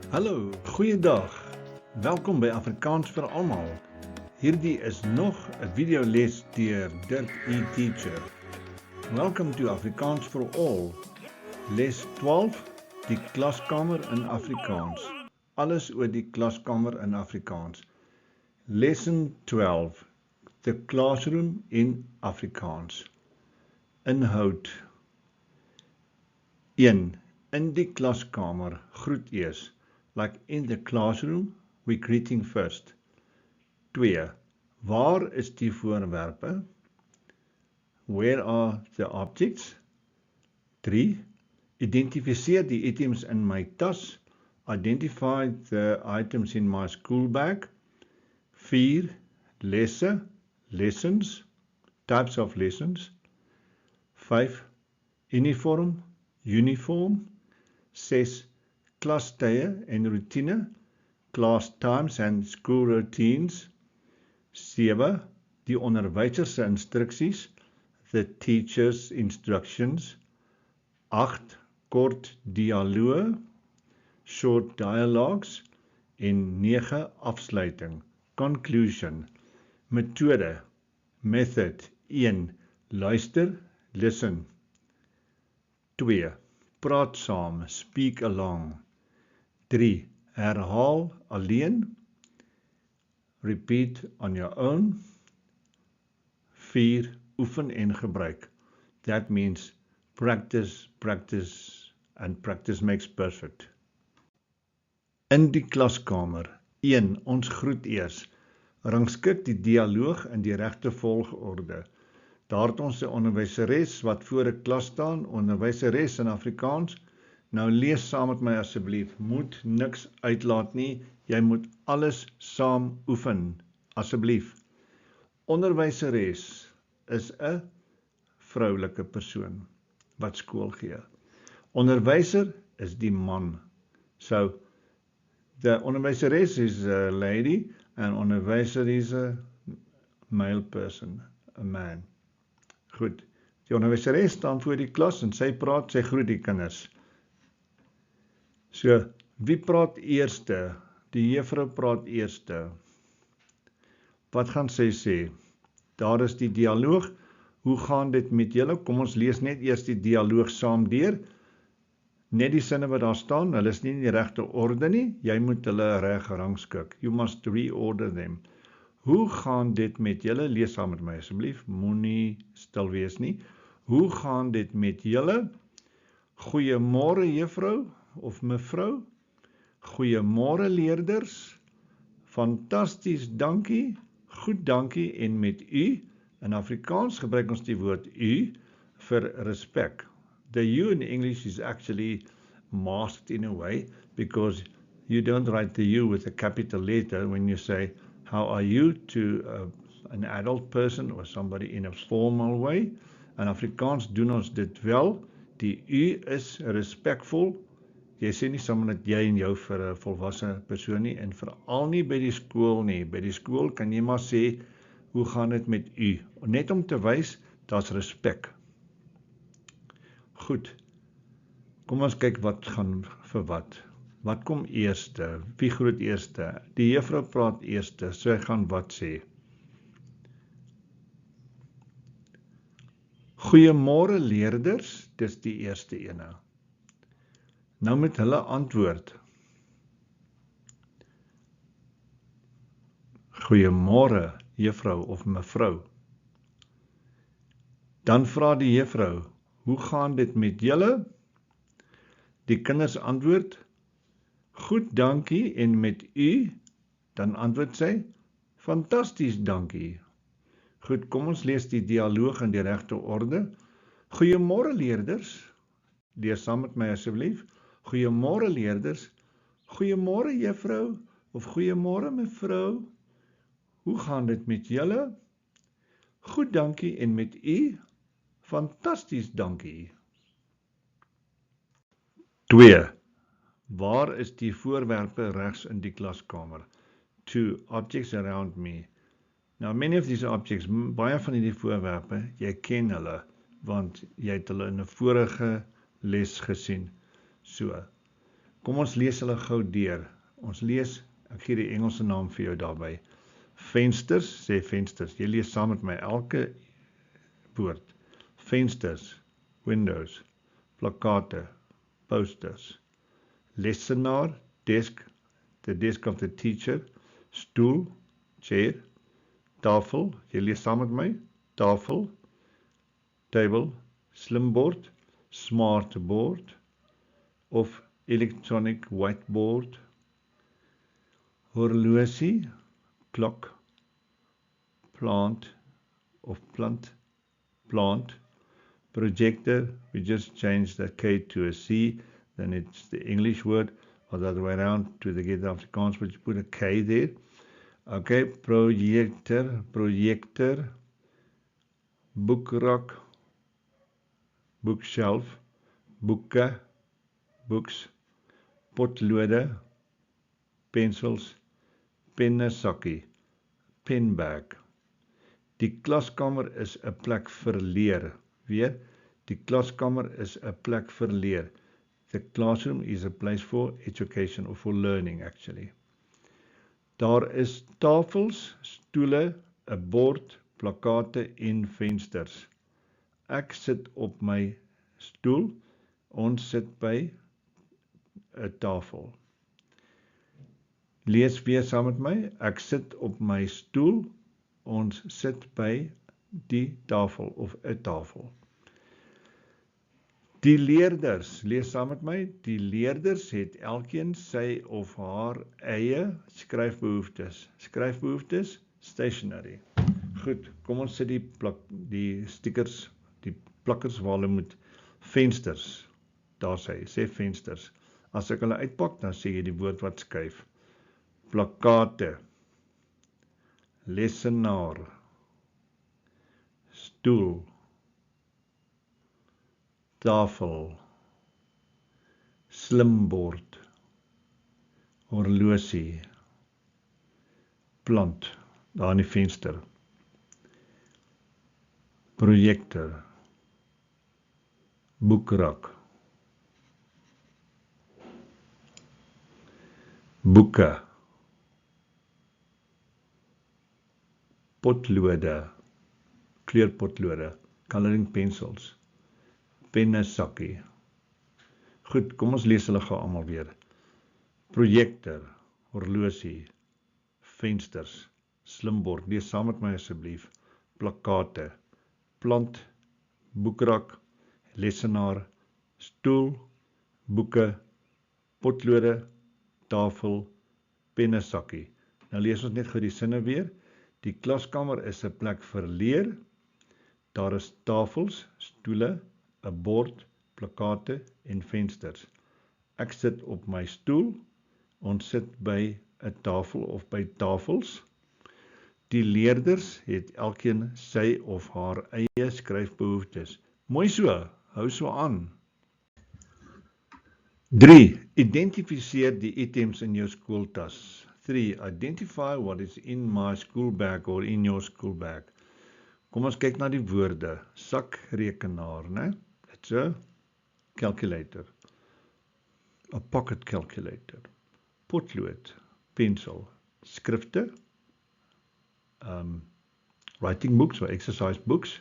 Hallo, goeiedag. Welkom by Afrikaans vir almal. Hierdie is nog 'n videoles deur Dirk eTeacher. Welcome to Afrikaans for All. Les 12, die klaskamer in Afrikaans. Alles oor die klaskamer in Afrikaans. Lesson 12, the classroom in Afrikaans. Inhoud 1. In die klaskamer, groet eers. Like in the classroom, we greeting first. 2. Waar is die voorwerpe? Where are the objects? 3. Identifiseer die items in my tas. Identify the items in my school bag. 4. Lesse, lessons, types of lessons. 5. Uniform, uniform. 6. Klastye en routine, class times and school routines. 7. Die onderwyser se instruksies, the teacher's instructions. 8. Kort dialoog, short dialogues. En 9. Afsluiting, conclusion. Metode, method. 1. Luister, listen. 2. Praat saam, speak along. 3. Herhaal alleen. Repeat on your own. 4. Oefen en gebruik. That means practice, practice, and practice makes perfect. In die klaskamer. 1. Ons groet eers. Rangskik die dialoog in die regte volgorde. Daar het ons 'n onderwyseres wat voor 'n klas staan, onderwyseres in Afrikaans. Nou lees saam met my asseblief, moet niks uitlaat nie, jy moet alles saam oefen, asseblief. Onderwyseres is 'n vroulike persoon wat skool gee. Onderwyser is die man. So, the onderwyseres is a lady and onderwyser is a male person, a man. Goed, die onderwyseres staan voor die klas en sy praat, sy groet die kinders. So, wie praat eerste? Die juffrou praat eerste. Wat gaan sy sê? Daar is die dialoog. Hoe gaan dit met julle? Kom ons lees net eers die dialoog saam deur. Net die sinne wat daar staan, hulle is nie in die regte orde nie. Jy moet hulle reg rangskik. You must reorder them. Hoe gaan dit met julle? Lees saam met my asseblief. Moenie stil wees nie. Hoe gaan dit met julle? Goeiemôre juffrou of mevrou. Goeiemôre leerders. Fantasties, dankie. Goed, dankie en met u. In Afrikaans gebruik ons die woord u vir respek. The you in English is actually masked in a way because you don't write the you with a capital letter when you say how are you to an adult person or somebody in a formal way. In Afrikaans doen ons dit wel. Die u is respekvol. Jy sê nie sommer dat jy en jou vir 'n volwasse persoon nie en veral nie by die skool nie. By die skool kan jy maar sê, hoe gaan dit met u? Net om te wys, daar's respek. Goed. Kom ons kyk wat gaan vir wat. Wat kom eerste? Wie groet eerste? Die juffrou praat eerste, so hy gaan wat sê? Goeiemôre leerders, dis die eerste ene. Nou met hulle antwoord. Goeiemôre, juffrou of mevrou. Dan vra die juffrou, hoe gaan dit met julle? Die kinders antwoord, goed, dankie en met u? Dan antwoord sy, fantasties, dankie. Goed, kom ons lees die dialoog in die regte orde. Goeiemôre leerders. Lees saam met my asseblief. Goeiemôre leerders. Goeiemôre juffrou of goeiemôre mevrou. Hoe gaan dit met julle? Goed, dankie en met u? Fantasties, dankie. 2. Waar is die voorwerpe regs in die klaskamer? 2. Objects around me. Now, many of these objects, baie van die voorwerpe, jy ken hulle, want jy het hulle in 'n vorige les gesien. So, Kom ons lees hulle gou deur. Ons lees, ek gee die Engelse naam vir jou daarby. Vensters, sê vensters. Jy lees saam met my elke woord. Vensters, windows, plakate, posters. Lesenaar, desk, the desk of the teacher. Stoel, chair. Tafel, jy lees saam met my. Tafel, table, slimbord, smartboard of electronic whiteboard. Horlosie, clock, plant of plant. Projector, we just changed the K to a C, then it's the English word, or the other way around to the get Afrikaans, but you put a K there. Okay, projector, boekrak, bookshelf, boeke, books, potlode, pencils, pennesakkie, penbag. Die klaskamer is 'n plek vir leer. Weer, die klaskamer is 'n plek vir leer. The classroom is a place for education or for learning actually. Daar is tafels, stoele, 'n bord, plakate en vensters. Ek sit op my stoel, ons sit by 'n tafel. Lees weer saam met my. Ek sit op my stoel, ons sit by die tafel of 'n tafel. Die leerders, lees saam met my, die leerders het elkeen sy of haar eie skryfbehoeftes. Skryfbehoeftes, stationery. Goed, kom ons sit die stickers, die plakkers waar hulle moet, vensters, daar sê vensters. As ek hulle uitpak, dan sê jy die woord wat skryf. Plakate, lesenaar, stoel, tafel, slimbord, horlosie, plant, daar in die venster, projektor, boekrak, boeke, potlode, kleurpotlode, coloring pencils, pennesakkie. Goed, kom ons lees hulle gou almal weer. Projektor, horlosie, vensters, slimbord, lees saam met my asseblief. Plakate, plant, boekrak, lesenaar, stoel, boeke, potlode, tafel, pennesakkie. Nou lees ons net gou die sinne weer. Die klaskamer is 'n plek vir leer. Daar is tafels, stoele, 'n bord, plakate en vensters. Ek sit op my stoel, ons sit by 'n tafel of by tafels. Die leerders het elkeen sy of haar eie skryfbehoeftes. Mooi so, hou so aan. 3. Identifiseer die items in jou skooltas. 3. Identify what is in my school bag or in your school bag. Kom ons kyk na die woorde. Sakrekenaar, né? It's a calculator. A pocket calculator. Potlood, pencil, skrifte, writing books or exercise books,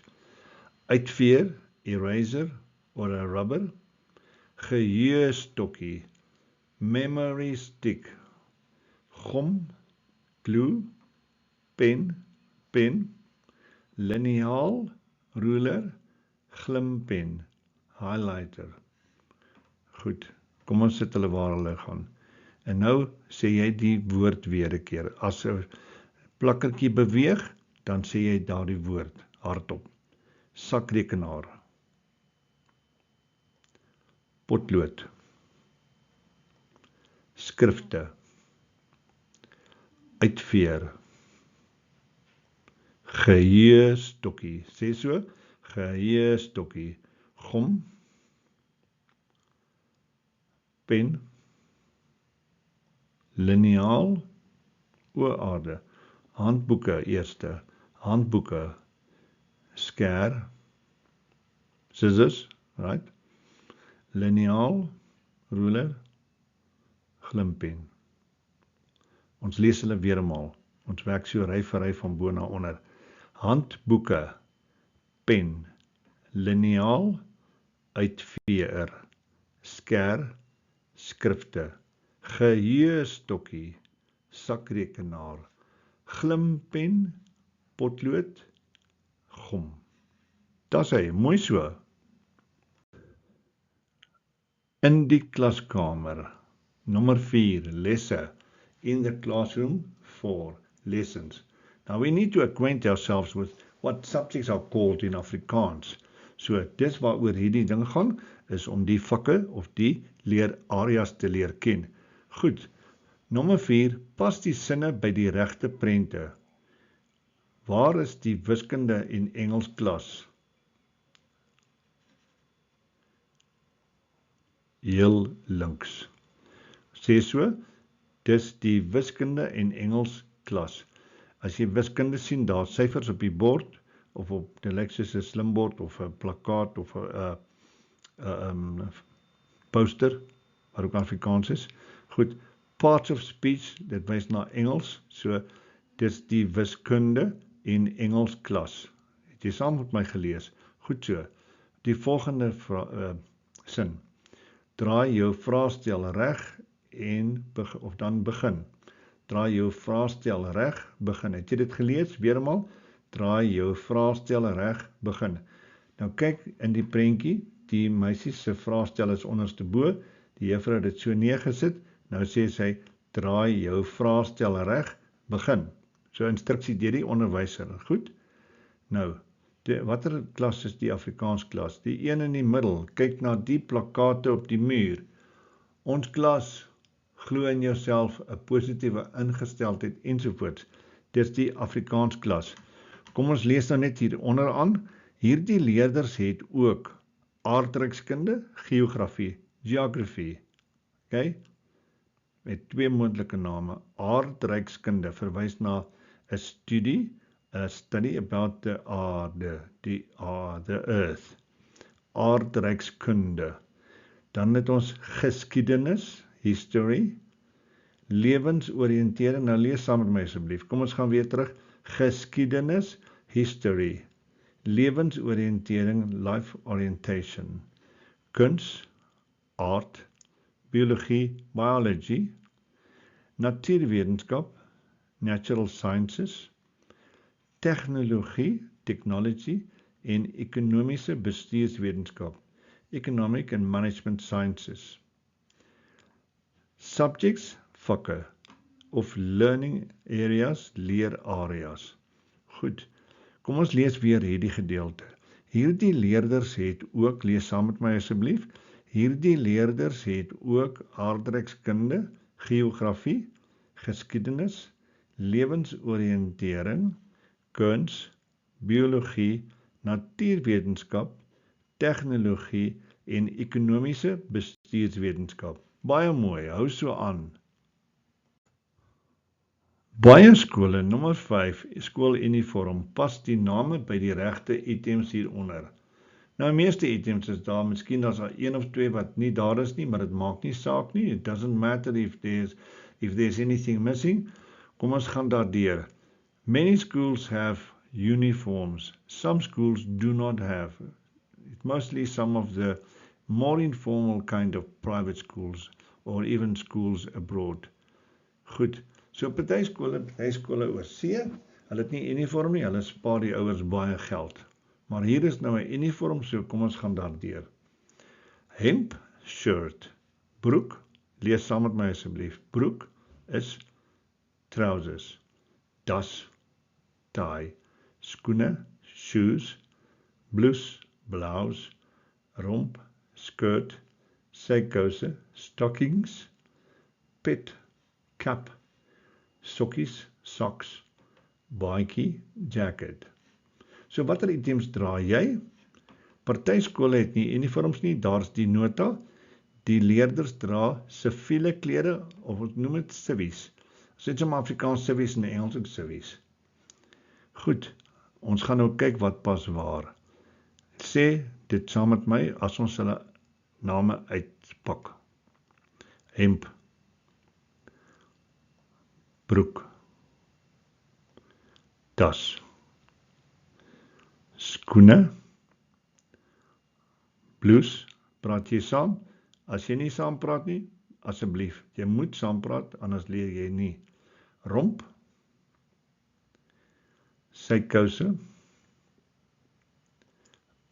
uitveer, eraser or a rubber, geheuestokkie, memory stick, gom, glue, pen, liniaal, ruler, glimpen, highlighter. Goed, kom ons sit hulle waar hulle gaan. En nou sê jy die woord weer 'n keer. As 'n plakkertjie beweeg, dan sê jy daardie woord hardop. Sakrekenaar, potlood, skrifte, uitveer, geheuestokkie, sê so, geheuestokkie, gom, pen, liniaal, oorade, handboeke eerste, handboeke, skêr, scissors, right? Liniaal, ruler, Glimpen. Ons lees hulle weer eenmaal. Ons werk so ry vir ry van bo na onder. Handboeke, pen, liniaal, uitveer, skêr, skrifte, geheuestokkie, sakrekenaar, glimpen, potlood, gom. Dis hy, mooi so. In die klaskamer. Nummer 4, lesse. In the classroom, 4 lessons. Now we need to acquaint ourselves with what subjects are called in Afrikaans. So dis waaroor hierdie ding gaan, is om die vakke of die leerareas te leer ken. Goed, nommer 4, pas die sinne by die regte prente. Waar is die wiskunde en Engels klas? Heel links. Sê so, dis die wiskunde en Engels klas. As jy wiskunde sien, daar syfers op die bord, of op die Lexus 'n slimbord, of 'n plakkaat, of 'n poster, wat ook Afrikaans is. Goed, parts of speech, dit wys na Engels, so dis die wiskunde en Engels klas. Het jy saam met my gelees? Goed so. Die volgende sin. Draai jou vraestel reg en dan begin. Draai jou vraestel reg, begin. Het jy dit gelees? Weermaal. Draai jou vraestel reg, begin. Nou kyk in die prentjie, die meisie se vraestel is onderste bo, die juffrou het dit so neergesit, nou sê sy, draai jou vraestel reg, begin. So instruksie deur die onderwyser, goed? Nou, watter klas is die Afrikaans klas? Die een in die middel, kyk na die plakkate op die muur. Ons klas, glo in jouself, 'n positiewe ingesteldheid ensovoorts. Dis die Afrikaans klas. Kom ons lees nou net hier onderaan. Hierdie leerders het ook aardrykskunde, geografie, geography. Okay? Met 2 moontlike name. Aardrykskunde verwys na 'n studie, a study about the aarde, the earth. Aardrykskunde. Dan het ons geskiedenis, history, lewensoriëntering. Nou lees saam met my asseblief. Kom ons gaan weer terug. Geskiedenis, history, lewensoriëntering, life orientation, kuns, art, biologie, biology, natuurwetenskap, natural sciences, tegnologie, technology, en ekonomiese bestuurswetenskap, economic and management sciences. Subjects, vakke, of learning areas, leerareas. Goed, kom ons lees weer hierdie gedeelte. Hierdie leerders het ook, lees saam met my asseblief, hierdie leerders het ook aardrykskunde, geografie, geskiedenis, lewensoriëntering, kuns, biologie, natuurwetenskap, tegnologie en ekonomiese bestuurswetenskap. Baie mooi, hou so aan. Baie skole, nommer 5, skooluniform, pas die name by die regte items hieronder. Nou, meeste items is daar, miskien daar's 1 of 2 wat nie daar is nie, maar dit maak nie saak nie. It doesn't matter if there's anything missing. Kom ons gaan daardeur. Many schools have uniforms. Some schools do not have. It's mostly some of the more informal kind of private schools or even schools abroad. Goed. So party skole oor see, hulle het nie uniform nie, hulle spaar die ouers baie geld. Maar hier is nou 'n uniform, so kom ons gaan daardeur. Hemp, shirt, broek, lees saam met my asseblief. Broek is trousers, das, tie, skoene, shoes, blouse, blouse, romp, skirt, sykouse, stockings, pet, cap, sokkies, socks, baadjie, jacket. So watter items dra jy? Party skole het nie uniforms nie, daar's die nota. Die leerders dra siviele klere, of ons noem dit civies. Ons het som Afrikaans civies en Engels ook civies. Goed, ons gaan nou kyk wat pas waar. Sê dit saam met my as ons hulle name uitpak. Hemp, broek, tas, skoene, blouse, praat jy saam? As jy nie saam praat nie, asseblief, jy moet saam praat, anders leer jy nie. Romp, sykouse,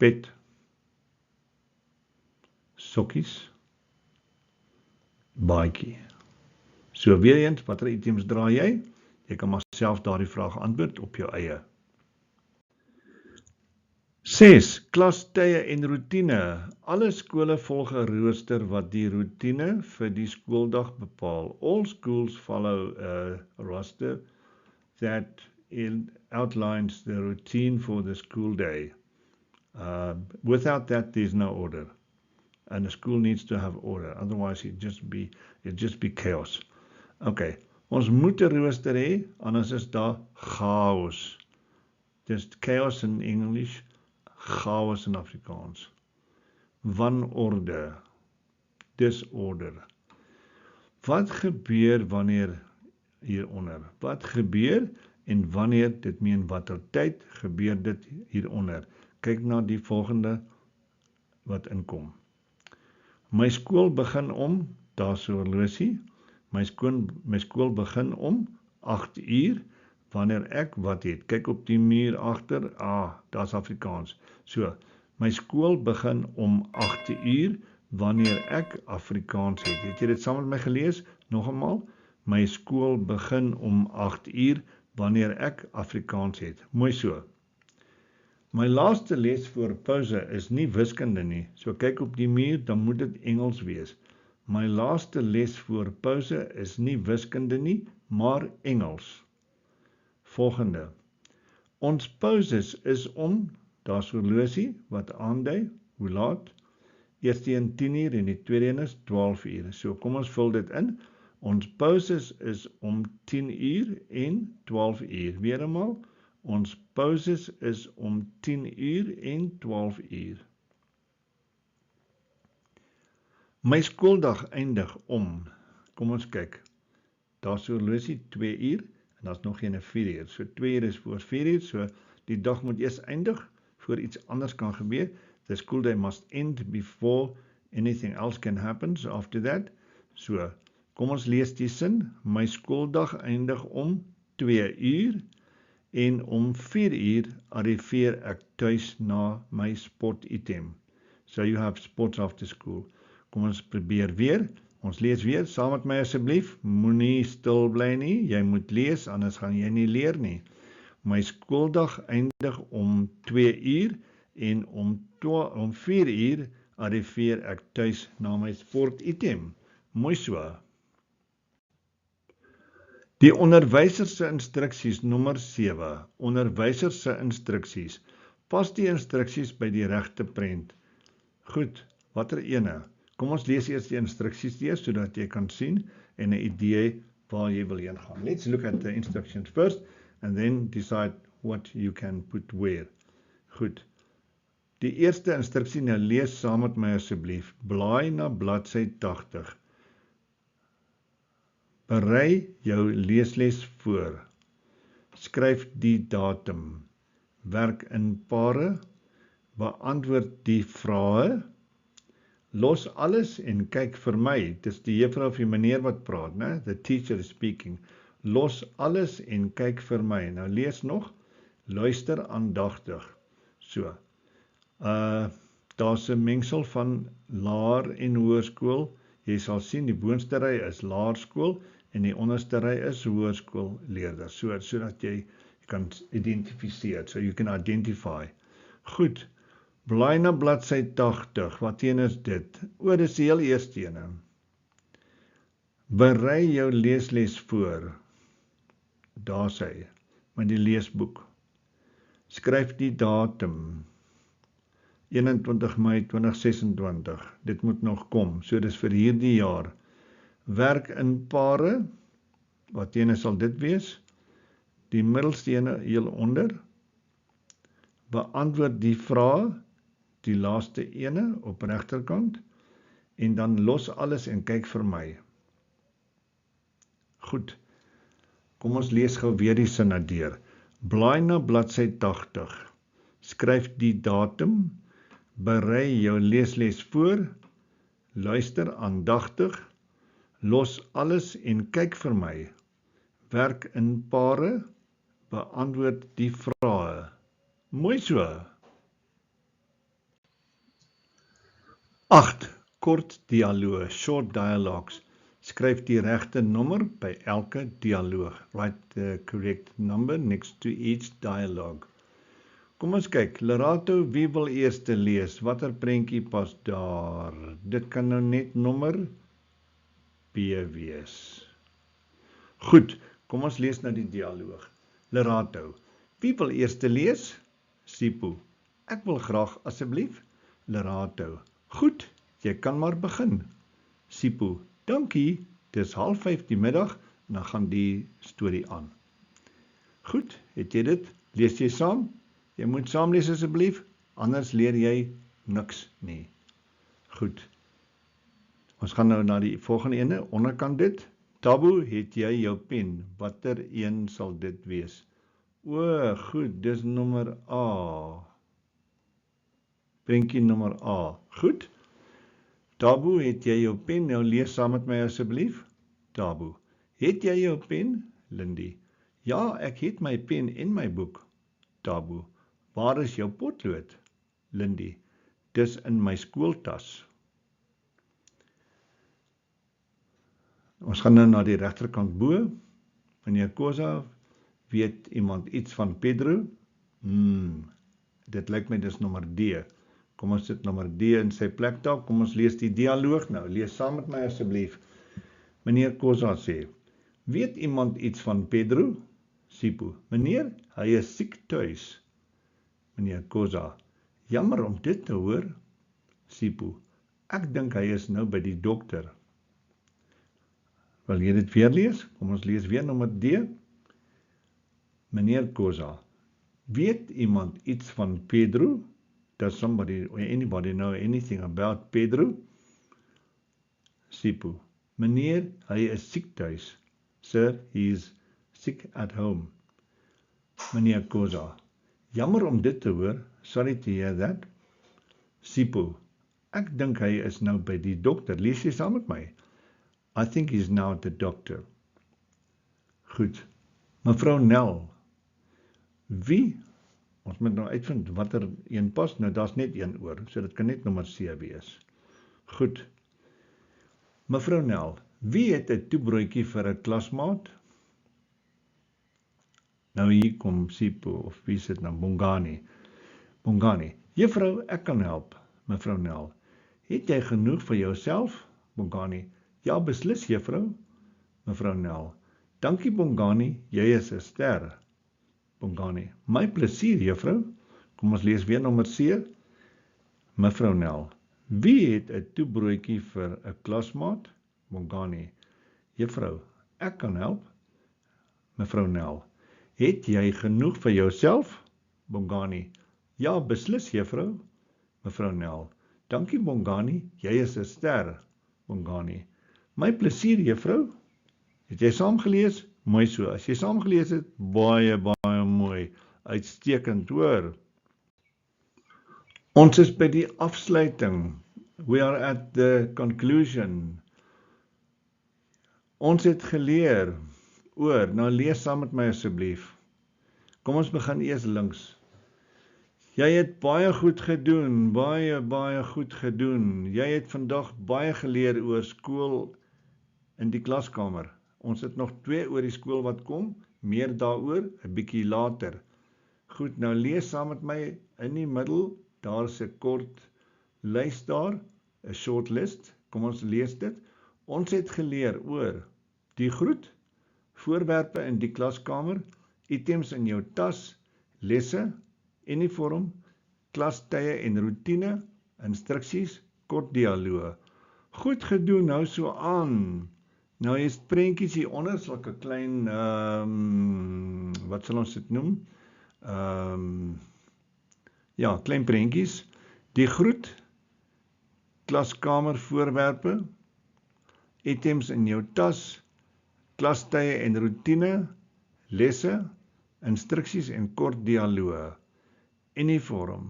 pet, sokkies, baadjie. So weer eens, watter items dra jy? Jy kan maar self daardie vraag antwoord op jou eie. 6. Klastye en roetine. Alle skole volg 'n rooster wat die roetine vir die skooldag bepaal. All schools follow a roster that outlines the routine for the school day. Without that, there's no order. And a school needs to have order. Otherwise, it'd just be chaos. Okay, ons moet 'n rooster hê, anders is daar chaos. Dis chaos in English, chaos in Afrikaans. Wanorde, disorder. Wat gebeur wanneer hieronder? Wat gebeur en wanneer, dit meen watter tyd gebeur dit hieronder? Kyk na die volgende wat inkom. My skool begin om, daar's 'n horlosie. My skool begin om 8 uur, wanneer ek wat het. Kyk op die muur agter, daar's Afrikaans. So, my skool begin om 8 uur, wanneer ek Afrikaans het. Het jy dit saam met my gelees? Nog eenmaal, my skool begin om 8 uur, wanneer ek Afrikaans het. Mooi so. My laaste les voor pouse is nie wiskunde nie. So kyk op die muur, dan moet dit Engels wees. My laaste les voor pouse is nie wiskunde nie, maar Engels. Volgende. Ons pauses is om, daar's horlosie wat aandui, hoe laat? Eerste een 10 uur en die tweede een is 12 uur. So kom ons vul dit in. Ons pauses is om 10 uur en 12 uur. Weer eenmaal, ons pauses is om 10 uur en 12 uur. My skooldag eindig om, kom ons kyk, daar's 'n horlosie 2 uur en daar's nog een 4 uur. So 2 uur is voor 4 uur, so die dag moet eers eindig voor iets anders kan gebeur. The school day must end before anything else can happen. So after that, so kom ons lees die sin. My skooldag eindig om 2 uur en om 4 uur arriveer ek tuis na my sportitem. So you have sports after school. Kom ons probeer weer. Ons lees weer, saam met my asseblief. Moenie stil bly nie. Jy moet lees, anders gaan jy nie leer nie. My skooldag eindig om 2 uur en om 4 uur arriveer ek tuis na my sportitem. Mooi so. Die onderwyser se instruksies nommer 7. Onderwyser se instruksies. Pas die instruksies by die regte prent. Goed, watter ene? Kom ons lees eers die instruksies eers, sodat jy kan sien en 'n idee waar jy wil heen gaan. Let's look at the instructions first and then decide what you can put where. Goed. Die eerste instruksie, nou lees saam met my asseblief. Blaai na bladsy 80. Berei jou leesles voor. Skryf die datum. Werk in pare. Beantwoord die vrae. Los alles en kyk vir my. Dis die juffrou of die meneer wat praat, né? The teacher is speaking. Los alles en kyk vir my. Nou lees nog. Luister aandagtig. So. Daar's 'n mengsel van laer en hoërskool. Jy sal sien die boonste ry is laerskool en die onderste ry is hoërskoolleerders. Sodat jy kan identifiseer. So you can identify. Goed. Blaai na bladsy 80. Wat een is dit? Dis die heel eerste ene. Berei jou leesles voor. Daar sê, met die leesboek. Skryf die datum. 21 Mei 2026. Dit moet nog kom. So dis vir hierdie jaar. Werk in pare. Wat ene sal dit wees? Die middelste ene heel onder. Beantwoord die vrae. Die laaste ene op regterkant. En dan los alles en kyk vir my. Goed. Kom ons lees gou weer die sinne deur. Blaai na bladsy 80. Skryf die datum, berei jou leesles voor, luister aandagtig, los alles en kyk vir my. Werk in pare, beantwoord die vrae. Mooi so. 8. Kort dialoog, short dialogues. Skryf die regte nommer by elke dialoog. Write the correct number next to each dialogue. Kom ons kyk, Lerato, wie wil eerste lees? Watter prentjie pas daar? Dit kan nou net nommer B wees. Goed, kom ons lees nou die dialoog. Lerato, wie wil eerste lees? Sipho, ek wil graag asseblief. Lerato, goed, jy kan maar begin. Sipho, dankie, dis 4:30 die middag, dan gaan die storie aan. Goed, het jy dit? Lees jy saam? Jy moet saam lees asseblief, anders leer jy niks nie. Goed. Ons gaan nou na die volgende ene, onderkant dit. Tabo, het jy jou pen? Watter een sal dit wees? O, goed, dis nommer A. Prentjie nommer A. Goed. Tabo, het jy jou pen? Nou lees saam met my asseblief. Tabo, het jy jou pen? Lindy, ja, ek het my pen en my boek. Tabo, waar is jou potlood? Lindy, dis in my skooltas. Ons gaan nou na die regterkant bo. Meneer Kosa, weet iemand iets van Pedro? Dit lyk my dis nommer D. Kom ons sit nommer D in sy plek daar. Kom ons lees die dialoog nou. Lees saam met my asseblief. Meneer Kosa sê, weet iemand iets van Pedro? Sipho, meneer, hy is siek tuis. Meneer Kosa, jammer om dit te hoor. Sipho, ek dink hy is nou by die dokter. Wil jy dit weer lees? Kom ons lees weer nommer D. Meneer Kosa, weet iemand iets van Pedro? Does somebody or anybody know anything about Pedro? Sipho, meneer, hy is siek tuis. Sir, he is sick at home. Meneer Kosa, jammer om dit te hoor. Sorry to hear that. Sipho, ek dink hy is nou by die dokter. Lees jy saam met my? I think he's now at the doctor. Goed. Mevrou Nel, wie? Ons moet nou uitvind watter een pas. Nou, daar's net een oor, so dit kan net nommer C wees. Goed. Mevrou Nel, wie het 'n toebroodjie vir 'n klasmaat? Nou hier kom Sipho, of wie sit nou? Bongani. Bongani, juffrou, ek kan help. Mevrou Nel, het jy genoeg vir jouself? Bongani, ja, beslis, juffrou. Mevrou Nel, dankie Bongani, jy is 'n ster. Bongani, my plesier, juffrou. Kom ons lees weer nommer C. Mevrou Nel, wie het 'n toebroodjie vir 'n klasmaat? Bongani, juffrou, ek kan help. Mevrou Nel, het jy genoeg vir jouself? Bongani, ja, beslis, juffrou. Mevrou Nel, dankie Bongani, jy is 'n ster. Bongani, my plesier, juffrou. Het jy saam gelees? Mooi so. As jy saam gelees het, baie mooi. Uitstekend, hoor. Ons is by die afsluiting. We are at the conclusion. Ons het geleer oor, nou lees saam met my asseblief. Kom ons begin eers links. Jy het baie goed gedoen, baie goed gedoen. Jy het vandag baie geleer oor skool in die klaskamer. Ons het nog 2 oor die skool wat kom, meer daaroor 'n bietjie later. Goed, nou lees saam met my in die middel, daar is 'n kort lys daar, 'n short list. Kom ons lees dit. Ons het geleer oor die groet, voorwerpe in die klaskamer, items in jou tas, lesse, uniform, klastye en roetine, instruksies, kort dialoog. Goed gedoen, nou so aan. Nou is prentjies hier onder, sulke klein, wat sal ons dit noem? Ja, klein prentjies. Die groet, klaskamer voorwerpe, items in jou tas, klastye en roetine, lesse, instruksies en kort dialoë. Uniform.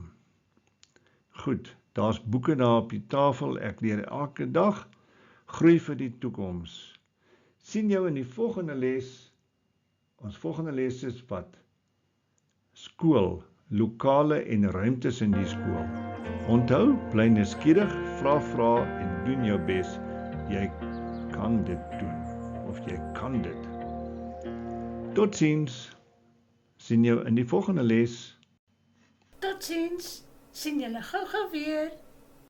Goed, daar's boeke daar op die tafel, ek leer elke dag, groei vir die toekoms. Sien jou in die volgende les. Ons volgende les is wat? Skool, lokale en ruimtes in die skool. Onthou, bly nuuskierig, vra en doen jou bes. Jy kan dit doen, of jy kan dit. Totsiens, sien jou in die volgende les. Totsiens, sien julle gou weer.